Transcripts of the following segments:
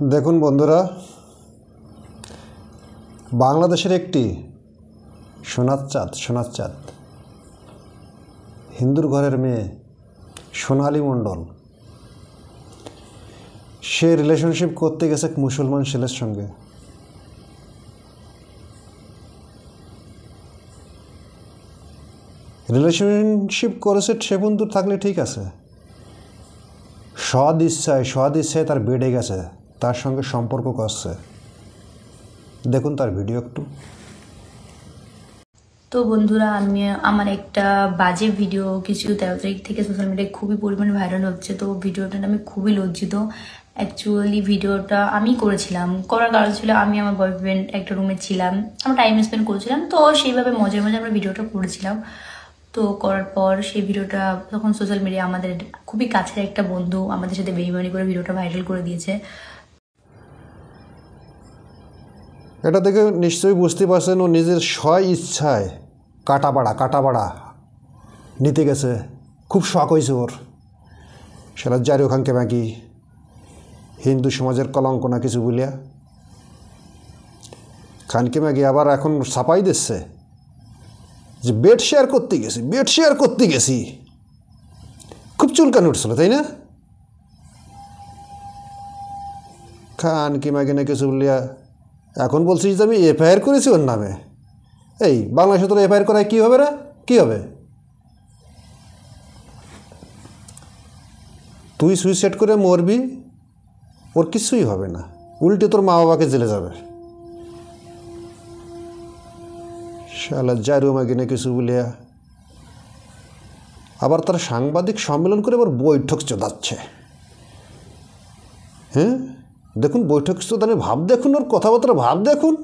দেখুন বন্ধুরা, বাংলাদেশের একটি সোনার চাঁদ হিন্দুর ঘরের মেয়ে সোনালী মণ্ডল, সে রিলেশনশিপ করতে গেছে এক মুসলমান ছেলের সঙ্গে। রিলেশনশিপ করেছে সে বন্ধু থাকলে ঠিক আছে, সদ ইচ্ছায় তার বেড়ে গেছে, তার সঙ্গে সম্পর্ক করছে। দেখুন তার ভিডিও একটু। তো বন্ধুরা, আমি আমার একটা বাজে ভিডিও কিছু 13 তারিখ থেকে সোশ্যাল মিডিয়ায় খুবই পরিমাণে ভাইরাল হচ্ছে। তো ভিডিওটা আমি খুবই লজ্জিত। অ্যাকচুয়ালি ভিডিওটা আমি করার কারণ ছিল আমি আমার বয়ফ্রেন্ড একটা রুমে ছিলাম, আমরা টাইম স্পেন্ড করেছিলাম, তো সেইভাবে মজায় আমরা ভিডিওটা করেছিলাম। তো করার পর সেই ভিডিওটা তখন সোশ্যাল মিডিয়া আমাদের খুবই কাছের একটা বন্ধু আমাদের সাথে বেইমানি করে ভিডিওটা ভাইরাল করে দিয়েছে। এটা দেখে নিশ্চয়ই বুঝতে পারছেন ও নিজের ইচ্ছায় কাটাবাড়া নিতে গেছে। খুব শখ হয়েছে ওর। সেটা জারি ওখানকে বাকি হিন্দু সমাজের কলঙ্ক না কিছু বলিয়া খানকে ম্যাগি আবার এখন ছাপাই দিচ্ছে যে বেড শেয়ার করতে গেছি। খুব চুলকানি উঠছিল, তাই না? খানকে ম্যাগি না কিছু বলিয়া এখন বলছিস যে আমি এফআইআর করেছি ওর নামে। এই বাংলাদেশে তোর এফআইআর করায় কী হবে রে? কী হবে? তুই সুইসাইড করে মরবি, ওর কিছুই হবে না, উল্টে তোর মা বাবাকে জেলে যাবে। শালা জারু মাগিনে কিছু বলিয়া আবার তার সাংবাদিক সম্মেলন করে আবার বৈঠক চলাচ্ছে। হ্যাঁ দেখুন, বৈঠক চোদানে ভাব দেখুন, ওর কথাবার্তা ভাব দেখুন।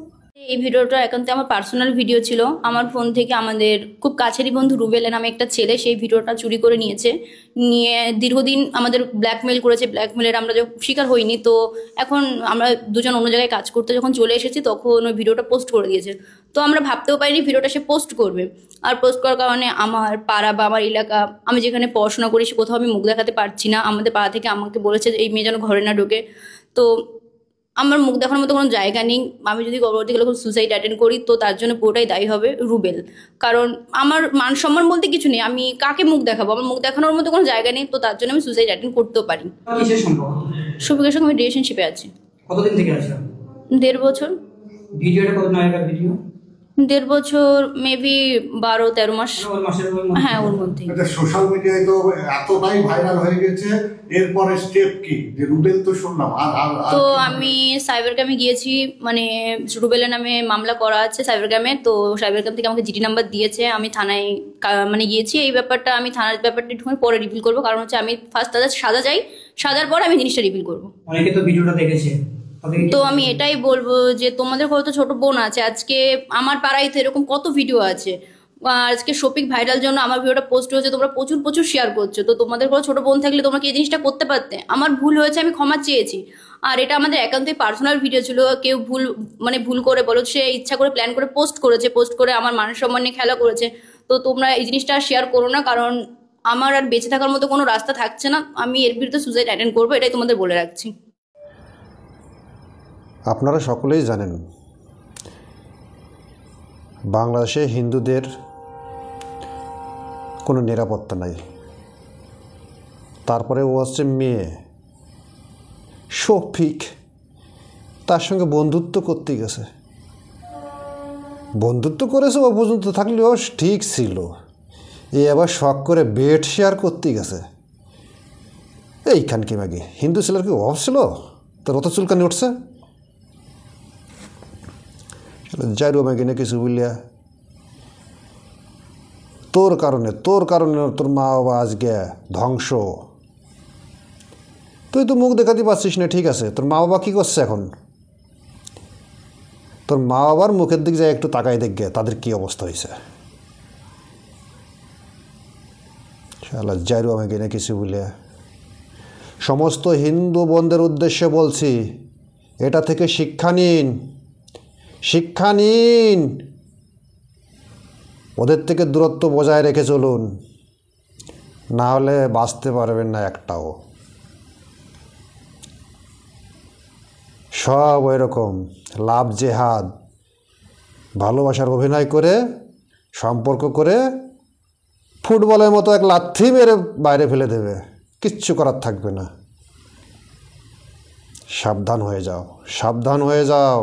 এই ভিডিওটা একান্ত আমার পার্সোনাল ভিডিও ছিল। আমার ফোন থেকে আমাদের খুব কাছেরই বন্ধু রুবেল নামে একটা ছেলে সেই ভিডিওটা চুরি করে নিয়ে দীর্ঘদিন আমাদের ব্ল্যাকমেল করেছে। ব্ল্যাকমেলের আমরা শিকার হইনি। তো এখন আমরা দুজন অন্য জায়গায় কাজ করতে যখন চলে এসেছি তখন ওই ভিডিওটা পোস্ট করে দিয়েছে। তো আমরা ভাবতেও পারিনি ভিডিওটা সে পোস্ট করবে। আর পোস্ট করার কারণে আমার পাড়া বা আমার এলাকা, আমি যেখানে পড়াশোনা করি কোথাও আমি মুখ দেখাতে পারছি না। আমাদের পাড়া থেকে আমাকে বলেছে এই মেয়ে যেন ঘরে না ঢোকে। তো আমার মুখ দেখানোর মতো কোনো জায়গা নেই। আমি যদি পরবর্তী গেলে সুসাইড অ্যাটেন্ড করি তো তার জন্য পুরোটাই দায়ী হবে রুবেল। কারণ আমার মান সম্মান বলতে কিছু নেই, আমি কাকে মুখ দেখাবো? আমার মুখ দেখানোর মতো কোনো জায়গা নেই, তো তার জন্য আমি সুসাইড অ্যাটেন্ড করতেও পারি। শফিকের সঙ্গে আমি রিলেশনশিপে আছি। কতদিন থেকে আছো? 1.5 বছর। ভিডিওটা কত নায়িকার ভিডিও? 1.5 বছর, মেবি 12-13 মাস। হ্যাঁ, ওর মধ্যে। সোশ্যাল মিডিয়ায় তো এতটাই ভাইরাল হয়ে গেছে, এরপরে স্টেপ কি? যে রুবেল তো শুনলাম তো আমি সাইবার ক্রাইমে গিয়েছি, মানে রুবেলের নামে মামলা করা আছে সাইবার ক্রাইমে। তো সাইবার ক্রাইম থেকে আমাকে জিডি নাম্বার দিয়েছে, আমি থানায় মানে গিয়েছি। এই ব্যাপারটা আমি থানার ব্যাপারটা একটু পরে রিভিল করবো, কারণ হচ্ছে আমি ফার্স্ট সাজার পর আমি জিনিসটা রিভিল করবো। অনেকে তো ভিডিওটা দেখেছে। তো আমি এটাই বলবো যে তোমাদের কত ছোট বোন আছে, আজকে আমার পাড়ায় তো এরকম কত ভিডিও আছে। আজকে শফিক ভাইরাল জন্য আমার ভিডিওটা পোস্ট হয়েছে, তোমরা প্রচুর শেয়ার করছো। তো তোমাদের কোনো ছোট বোন থাকলে তোমরা কি এই জিনিসটা করতে পারতে? আমার ভুল হয়েছে, আমি ক্ষমা চেয়েছি। আর এটা আমাদের একান্তই পার্সোনাল ভিডিও ছিল। কেউ ভুল করে বলো, সে ইচ্ছা করে প্ল্যান করে পোস্ট করে আমার মান সম্মান নিয়ে খেলা করেছে। তো তোমরা এই জিনিসটা শেয়ার করো না, কারণ আমার আর বেঁচে থাকার মতো কোনো রাস্তা থাকছে না। আমি এর বিরুদ্ধে সুসাইড অ্যাটেন্ড করবো, এটাই তোমাদের বলে রাখছি। আপনারা সকলেই জানেন বাংলাদেশে হিন্দুদের কোনো নিরাপত্তা নাই। তারপরে ও হচ্ছে মেয়ে শফিক, তার সঙ্গে বন্ধুত্ব করতে গেছে। বন্ধুত্ব করেছে ও পর্যন্ত থাকলেও ঠিক ছিল, এ আবার শখ করে বেড শেয়ার করতে গেছে। এইখানকে ম্যাগে হিন্দু ছেলের কি অভাব ছিল? তোর অত চুলকানি উঠছে। জারু ম্যাগে না কিছু বলিয়া তোর কারণে তোর মা বাবা আজকে ধ্বংস। তুই তো মুখ দেখাতে পারছিস না, ঠিক আছে। তোর মা বাবা কী করছে এখন? তোর মা বাবার মুখের দিক যায় একটু তাকাই দেখবে তাদের কী অবস্থা হয়েছে। শালা জারু আমাকে না কিছু বলিয়া। সমস্ত হিন্দু বোনদের উদ্দেশ্যে বলছি, এটা থেকে শিক্ষা নিন। ওদের থেকে দূরত্ব বজায় রেখে চলুন, না হলে বাঁচতে পারবেন না একটাও। সব ওই রকম লাভ জেহাদ, ভালোবাসার অভিনয় করে সম্পর্ক করে ফুটবলের মতো এক লাথি মেরে বাইরে ফেলে দেবে, কিচ্ছু করার থাকবে না। সাবধান হয়ে যাও, সাবধান হয়ে যাও।